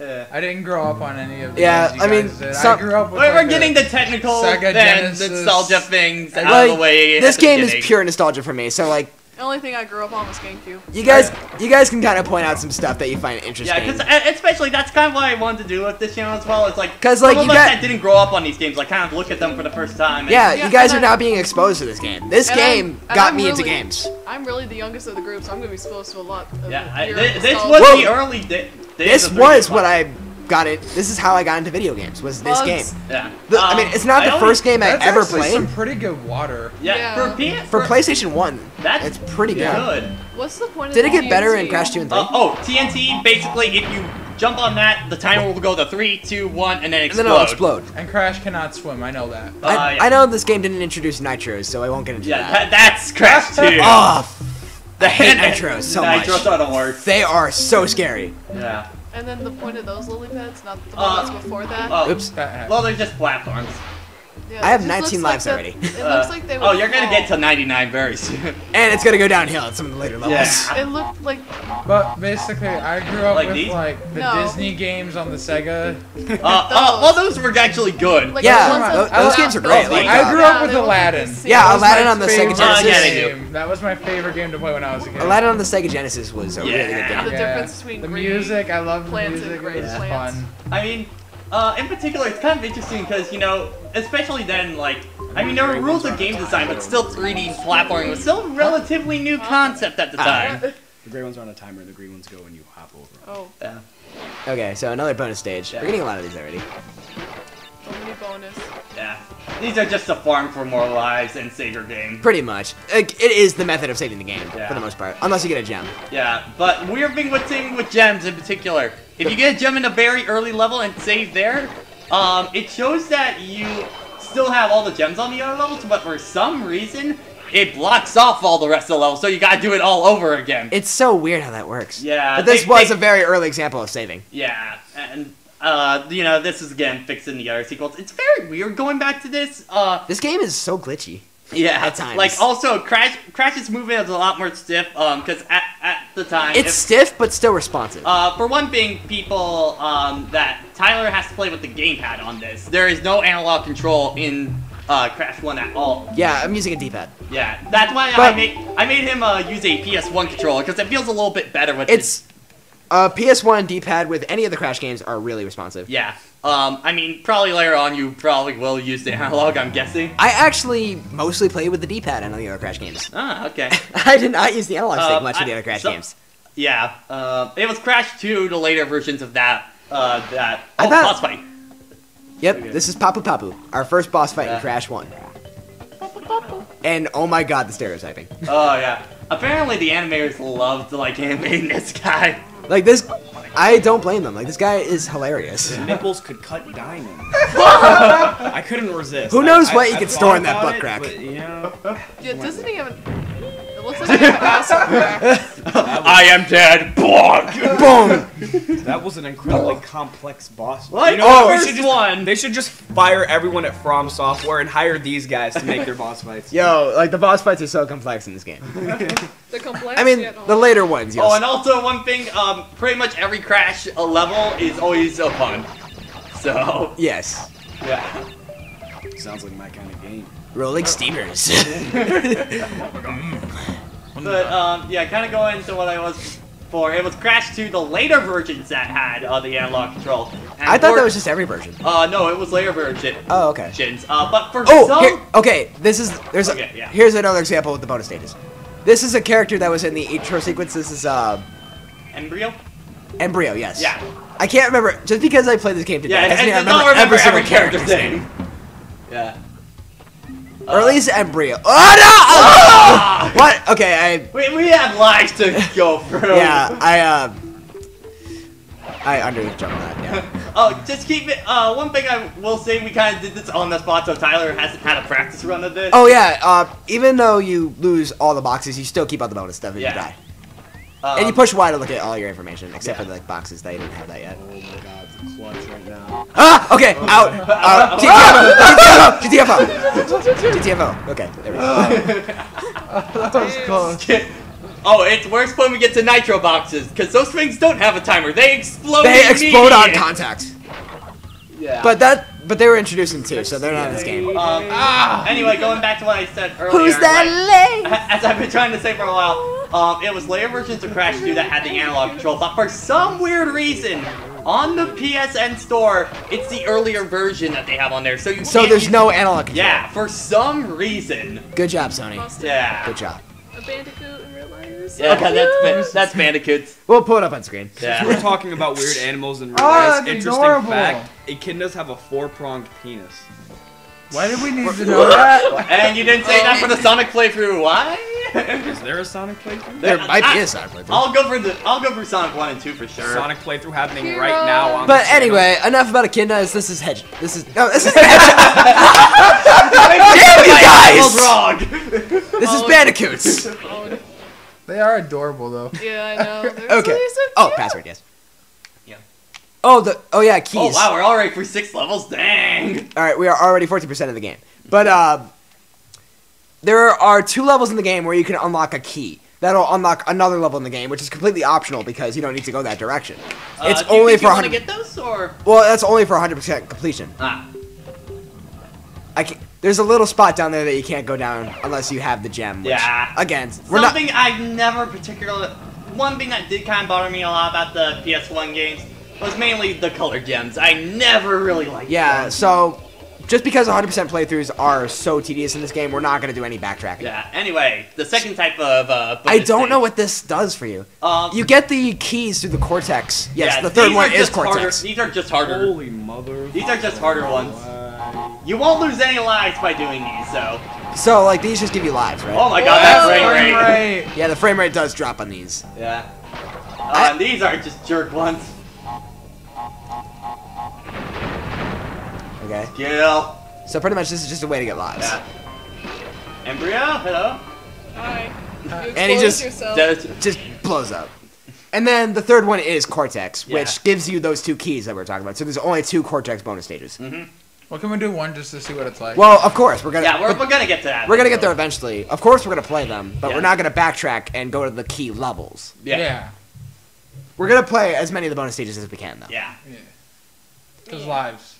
I didn't grow up on any of the Yeah, games I mean, guys did. I grew up with we're getting the technical Sega and Genesis. nostalgia things out Like, of the way. this at the game is beginning. pure nostalgia for me. So like, The only thing I grew up on was GameCube. you guys can kind of point out some stuff that you find interesting. Yeah, because especially that's kind of what I wanted to do with this channel as well. It's like, 'Cause, like, some you of us got- that didn't grow up on these games, like kind of look at them for the first time. And Yeah, Yeah, you guys and are I- now being exposed to this game. This And game I'm got me into really- games. I'm really the youngest of the group, so I'm gonna be exposed to a lot of yeah, pure this nostalgia. was Whoa. the early days. This of was 3D what I got it. This is how I got into video games. Was this Bugs. game? Yeah. I mean, it's not the first game I That's ever actually played. some pretty good water. Yeah, Yeah. For PlayStation 1, that's it's pretty good. good. What's the point of Did the it get better in TNT? Crash 2 and 3? TNT, basically, if you jump on that, the timer will go to 3, 2, 1, and then and explode. then it'll explode. And Crash cannot swim. I know that. Yeah. I know this game didn't introduce nitros, so I won't get into Yeah, that. that's Crash 2. Oh, the hate nitros so much. Nitros are the worst. they are so scary. Yeah. And then the point of those lily pads, not the ones before that. Oh, Oops. well, they're just platforms. Yeah, I have it just 19 looks lives like already. It looks like they would Oh, you're gonna fall. get to 99 very soon. And it's gonna go downhill at some of the later levels. Yeah. It looked like But basically, I grew up Like with these? like the No. Disney games on the Sega. Well, those were actually good. like Yeah, the ones those- that- those games are great, like, I grew up with they look like Aladdin. this Yeah, That was Aladdin my on the Sega favorite Genesis. Yeah, they do. game. That was my favorite game to play when I was a kid. Aladdin on the Sega Genesis was a really good Yeah. game. The difference between the green music. I love the plants music. and gray It was plants. fun. I mean, in particular, it's kind of interesting because, you know, especially then, like, I mean, there were rules of game design, but still 3D platforming was still a relatively new concept at the time. The gray ones are on a timer, the green ones go when you hop over. Oh, Yeah. Okay, so another bonus stage. Yeah. We're getting a lot of these already. only bonus. Yeah. These are just to farm for more lives and save your game. Pretty much. Like, it is the method of saving the game, Yeah. for the most part. Unless you get a gem. Yeah, but weird thing with saving with gems in particular. If you get a gem in a very early level and save there, it shows that you still have all the gems on the other levels, but for some reason, it blocks off all the rest of the levels, so you gotta do it all over again. It's so weird how that works. Yeah, But this they- was they- a very early example of saving. Yeah, and, you know, this is again fixed in the other sequels. It's very weird going back to this. This game is so glitchy. Yeah, At times. like also Crash's movement is a lot more stiff, because at the time It's stiff, but still responsive. for one thing, people that Tyler has to play with the gamepad on this. There is no analog control in Crash 1 at all. Yeah, I'm using a D-pad. Yeah, that's why But- I made him use a PS1 controller because it feels a little bit better with It's PS1 D-pad with any of the Crash games are really responsive. Yeah. I mean, probably later on you probably will use the analog, I'm guessing. I actually mostly played with the D-pad on the other Crash games. Ah, okay. I did not use the analog stick much in the other Crash so- games. Yeah. It was Crash 2, the later versions of that. I thought- boss fight. Yep, this is Papu Papu, our first boss fight in Yeah. Crash 1. And oh my god, the stereotyping. Oh yeah. Apparently the animators loved like animating this guy. Like this, I don't blame them. Like this guy is hilarious. The nipples could cut diamond. I couldn't resist. Who knows what you I could thought store in that about butt it, crack. but, you know, Yeah, doesn't he have an... It looks like he has an ass crack. I am dead. Boom! that was an incredibly complex boss. Like You know what? the We first should just- one. They should just fire everyone at From Software and hire these guys to make their boss fights. Yo, like the boss fights are so complex in this game. The complexity. I mean, the later ones, yes. Oh, and also one thing, pretty much every Crash level is always a pun. So, Yes. yeah. Sounds like my kind of game. Rolling steamers. But, yeah, kind of going into what I was for, it was Crash 2, the later versions that had the analog control. And I thought for- that was just every version. no, it was later versions. Oh, okay. But for Oh, some... here, okay. Okay, yeah. Here's another example with the bonus stages. This is a character that was in the intro sequence. This is Embryo? Embryo. Yes. Yeah. I can't remember. Just because I played this game today, Yeah, doesn't mean I and don't remember remember every every single character's name. Yeah. Or at least Embryo. Oh no! Ah! What? Okay, We have lives to go through. yeah, I underjumped that. Yeah. Oh, just keep it. One thing I will say, we kind of did this on the spot, so Tyler hasn't had a practice run of this. Oh yeah. Even though you lose all the boxes, you still keep all the bonus stuff if Yeah. you die. And you push Y to look at all your information, except for the like boxes that you didn't have that yet. Oh my god, the clutch right now. Ah! Okay, out! GTFO! GTFO! GTFO! Okay, there we go. That was close. Oh, it's worse when we get to nitro boxes, because those things don't have a timer. They explode. They explode on immediately. contact. Yeah. But they were introduced in 2, so they're not in this game. Anyway, going back to what I said earlier. Who's that lady? As I've been trying to say for a while, it was later versions of Crash 2 that had the analog control, but for some weird reason, on the PSN store, it's the earlier version that they have on there. So there's no analog control. Yeah, for some reason. Good job, Sony. Yeah. Good job. A Bandicoot in real life. Yeah, okay, that's Bandicoots. We'll pull it up on screen. Yeah. We're talking about weird animals and real Oh, life. that's Interesting adorable. fact: echidnas have a 4-pronged penis. Why did we need to know that? And you didn't say that for the Sonic playthrough. Why? Is there a Sonic playthrough? There might be a Sonic playthrough. I'll go for Sonic 1 and 2 for sure. Sonic playthrough happening right now on But the channel. anyway, enough about echidnas. This is hedge. This is Damn you guys! Wrong. This is bandicoots. Oh, They are adorable though. yeah, I know. They're Okay. so Oh, cute. password, yes. Yeah. Oh yeah, keys. Oh wow, we're already for 6 levels. Dang. All right, we are already 40% of the game. But there are 2 levels in the game where you can unlock a key. That'll unlock another level in the game, which is completely optional because you don't need to go that direction. It's Do you only think for you want to 100. get those or? Well, that's only for 100% completion. Ah. There's a little spot down there that you can't go down unless you have the gem. Which, Yeah. Again, we're not. Something I've never particularly. One thing that did kind of bother me a lot about the PS1 games was mainly the color gems. I never really liked Yeah. them. So, just because 100% playthroughs are so tedious in this game, we're not gonna do any backtracking. Yeah. Anyway, the second type of. I don't know what this does for you. You get the keys through the Cortex. Yes, yeah, the third these one are is just harder- Cortex. These are just harder. Holy mother. These are just harder ones. You won't lose any lives by doing these, so. So, like, these just give you lives, right? Oh my god, that's Frame frame rate. rate. Yeah, the frame rate does drop on these. Yeah. These are just jerk ones. Okay. Skill. So pretty much this is just a way to get lives. Yeah. Embryo, hello. Hi. You And he expose just- yourself. Just blows up. And then the third one is Cortex, Yeah. which gives you those 2 keys that we were talking about. So there's only 2 Cortex bonus stages. Well, can we do one just to see what it's like? Well, of course, we're gonna. Yeah, we're but gonna get to that. we're gonna get there eventually. Of course, we're gonna play them, but Yeah. we're not gonna backtrack and go to the key levels. Yeah. We're gonna play as many of the bonus stages as we can, though. Yeah. Because lives.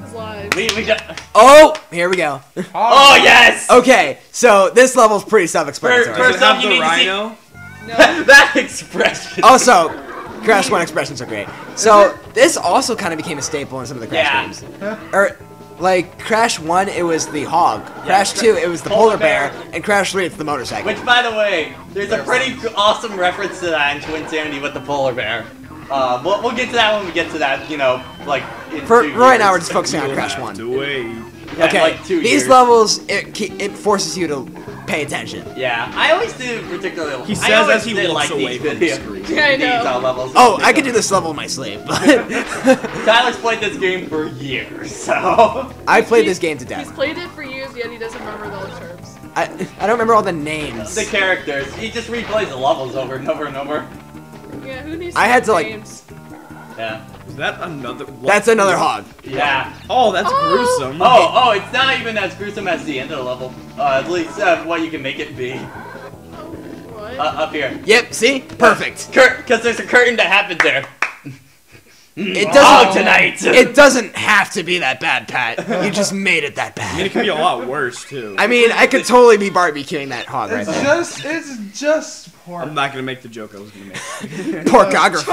His lives. We just. Oh, here we go. Oh yes. Okay, so this level's pretty self-explanatory. First Does it have off, you the need to see- rhino? No. That expression. Also, Crash 1 expressions are great. So this also kind of became a staple in some of the Crash Yeah. games. Or, like, Crash 1, it was the hog. Crash 2, it was the polar bear. And Crash 3, it's the motorcycle. Which, by the way, there's a pretty awesome reference to that in Twin Sanity with the polar bear. We'll get to that when we get to that. You know, like in For 2 right years. now, we're just focusing on You'll Crash have 1. to wait. Yeah, Okay, like 2 these years. levels, it forces you to pay attention. Yeah, I always do particularly. He I says always as he did walks like away these from the videos. screen. Yeah, I know. These levels. Oh, I could do this level in my sleep. Tyler's played this game for years, so. I played this game to He's death. played it for years, yet he doesn't remember all the terms. I don't remember all the names. The characters. He just replays the levels over and over and over. Yeah, who needs I had to, like- names? Yeah. Is that another? What? That's another hog. Yeah. Oh, that's Oh. gruesome. Oh, it's not even as gruesome as the end of the level. At least what you can make it be. What? Up here. Yep, see? Perfect. Because there's a curtain that happens there. It Oh, doesn't tonight. It doesn't have to be that bad, Pat. You just made it that I mean, it bad. could be a lot worse too. I mean, I could totally be barbecuing that hog right there. It's just pork. I'm not gonna make the joke I was gonna make. Porkography.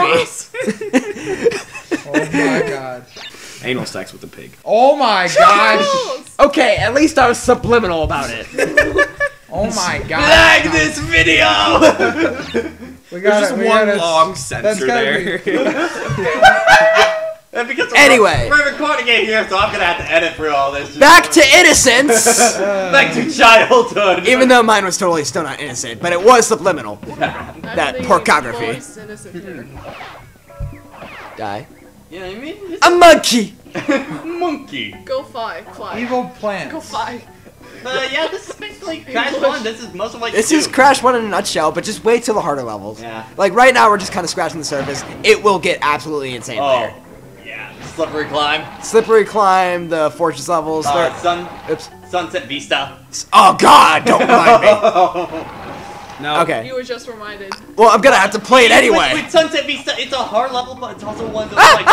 Oh my god. Anal sex with a pig. Oh my gosh. Charles! Okay, at least I was subliminal about it. Oh my god. Like this video! We There's just we one gotta- long that's censor gotta there. And because Anyway. we're recording it here, so I'm gonna have to edit through all this. Back to innocence. Back to childhood. Even though mine was totally still not innocent, but it was subliminal. I'm That thinking porkography. voice innocent here. Die. You know what I mean? A monkey. Monkey. Go fly. Evil plants. Go fly. Yeah, this is basically Crash 1. This is most of what you This do. is Crash 1 in a nutshell, but just wait till the harder levels. Yeah. Like right now, we're just kind of scratching the surface. It will get absolutely insane later. Oh. Yeah. Slippery climb. Slippery climb, the fortress levels. Oops. Sunset Vista. Oh God! Don't remind me. No. Okay. You were just reminded. Well, I'm gonna have to play it anyway. With Sunset Beast, it's a hard level, but it's also one of those like.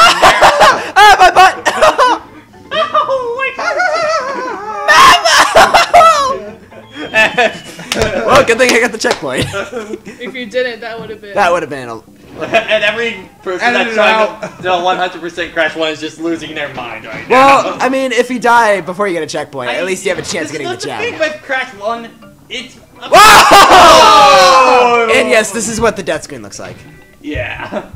Ah, my butt! Well, good thing I got the checkpoint. If you didn't, that would have been. That would have been. And every person Edit that's it trying to 100% Crash 1 is just losing their mind right now. Well, I mean, if you die before you get a checkpoint, I at mean, least you have a chance of getting the The thing gem. with Crash 1, it's. Whoa! And yes, this is what the death screen looks like. Yeah.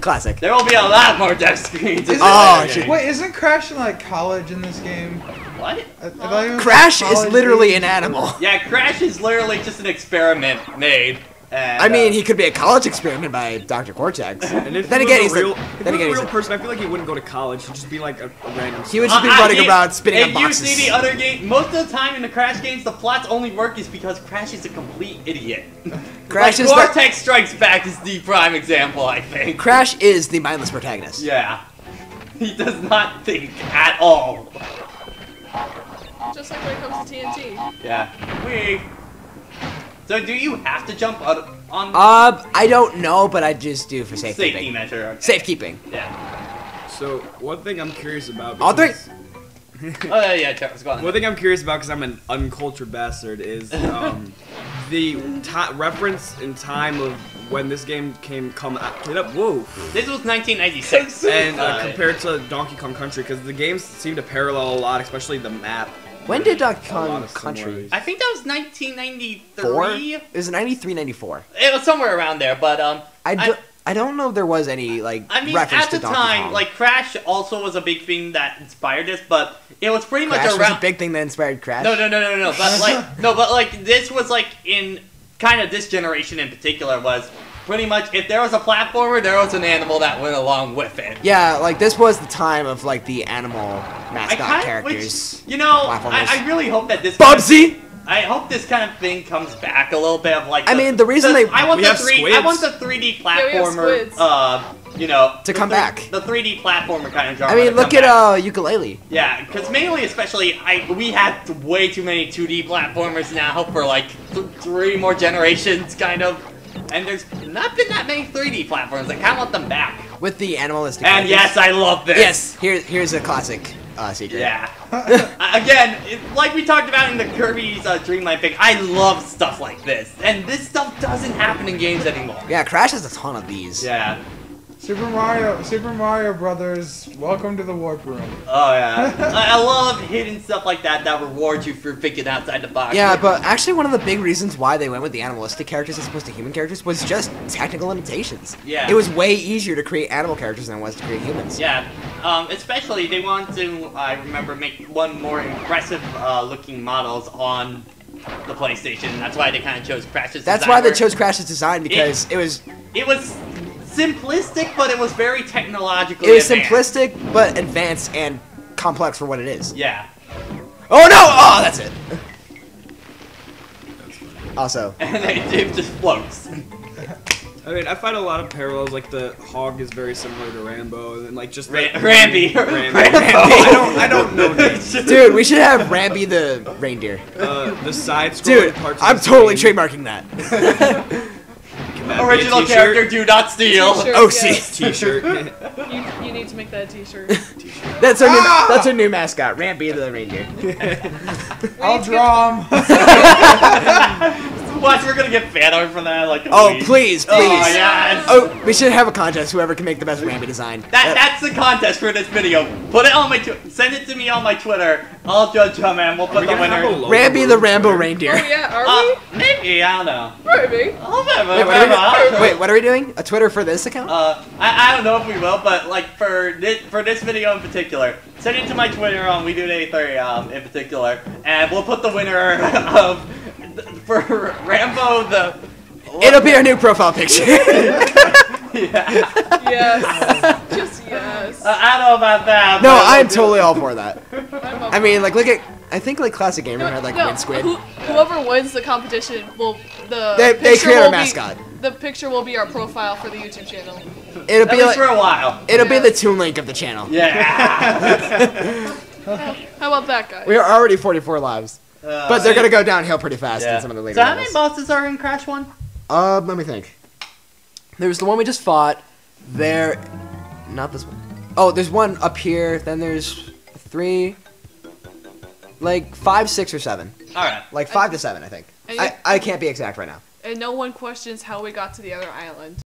Classic. There will be a lot more death screens. in Oh, this shit. game. Wait, isn't Crash in like college in this game? What? I thought he was Crash is college literally age. an animal. Yeah, Crash is literally just an experiment made. And, I mean, he could be a college experiment by Dr. Cortex. And if Then he again, was he's a real, like, if then he again, was a he's real person, I feel like he wouldn't go to college. He'd just be like a random. he would just be running about spinning on If boxes. you see the other game, most of the time in the Crash games, the plots only work is because Crash is a complete idiot. Crash like is the- Cortex Strikes Back is the prime example, I think. Crash is the mindless protagonist. Yeah. He does not think at all. Just like when it comes to TNT. Yeah. So do you have to jump out on I don't know, but I just do for safety safekeeping. measure? Okay. Safekeeping. Yeah. So one thing I'm curious about. All three. because- Oh yeah, Travis, go on. One thing I'm curious about, because I'm an uncultured bastard, is the reference in time of when this game come out. Get up, whoa! This was 1996. And compared to Donkey Kong Country, because the games seem to parallel a lot, especially the map. When did Donkey A lot Kong of Country? similarities. I think that was 1993. It was 93, 94. It was somewhere around there, but I don't know if there was any like I mean, reference at to the Donkey time, Kong. like Crash also was a big thing that inspired this, but it was pretty much Crash was around. a big thing that inspired Crash. No, but like but like this was like in kind of this generation in particular was pretty much if there was a platformer, there was an animal that went along with it. Yeah, like this was the time of like the animal mascot I kind characters. which, you know, platformers. I really hope that this Bubsy. I hope this kind of thing comes back a little bit of like. I mean, the reason they- I want We the have 3D. I want squids. the 3D Yeah, we have platformer. squids. You know, To the come back. The 3D platformer kind of genre. I mean, to look come at back. Ukulele. Yeah, because mainly, especially, we had way too many 2D platformers now for like 3 more generations, kind of. And there's not been that many 3D platforms. I kind of want them back. With the animalistic. And characters. yes, I love this. Yes, here's a classic secret. Yeah. Again, like we talked about in the Kirby's Dreamlight pick, I love stuff like this. And this stuff doesn't happen in games anymore. Yeah, Crash has a ton of these. Yeah. Super Mario Brothers, welcome to the warp room. Oh yeah. I love hidden stuff like that that rewards you for thinking outside the box. Yeah, but actually one of the big reasons why they went with the animalistic characters as opposed to human characters was just technical limitations. Yeah. It was way easier to create animal characters than it was to create humans. Yeah, especially they wanted to, I remember, make one more impressive looking models on the PlayStation. That's why they kind of chose Crash's That's design, why they where chose Crash's design because it was simplistic, but it was very technologically advanced. simplistic but advanced and complex for what it is. Yeah. Oh no! Oh, that's it. Also, And it just floats. I mean, I find a lot of parallels. Like the hog is very similar to Rambo, and like just Ramby. Rambo. Rambo. I don't know names. dude, we should have Ramby the reindeer. The side Dude, parts. I'm totally trademarking that. Original character, do not steal. T-shirt, Oh, see. yes. T-shirt. You need to make that a t-shirt. That's our new mascot, Ramby the reindeer. I'll draw him. Watch, we're gonna get fan art from that. Like, Oh, please, please. Oh, yes. Oh, we should have a contest. Whoever can make the best Ramby design. That's the contest for this video. Put it on my send it to me on my Twitter. I'll judge him and we'll put the winner. Ramby the Rambo reindeer. Oh yeah, are Maybe, I don't know. we? Maybe. Wait, what are we doing? A Twitter for this account? I don't know if we will, but like for this video in particular, send it to my Twitter on We Do Day 30 in particular, and we'll put the winner of for Rambo the. It'll be our new profile picture. Yeah. Yes. Just yes. I don't know about that. No, but I'm totally all for that. I'm up I mean, like, look at. I think like Classic Gamer had like Wind Squid. Whoever wins the competition will They picture create will our be- mascot. The picture will be our profile for the YouTube channel. It'll At be least like for a while. it'll be Yeah. the Toon Link of the channel. Yeah. How about that guy? We are already 44 lives. But they're gonna go downhill pretty fast in some of the later So how many levels. bosses are in Crash 1? Let me think. There's the one we just fought. There, not this one. Oh, there's one up here. Then there's 3, like 5, 6, or 7. All right. Like 5 to 7, I think. And I can't be exact right now. And no one questions how we got to the other island.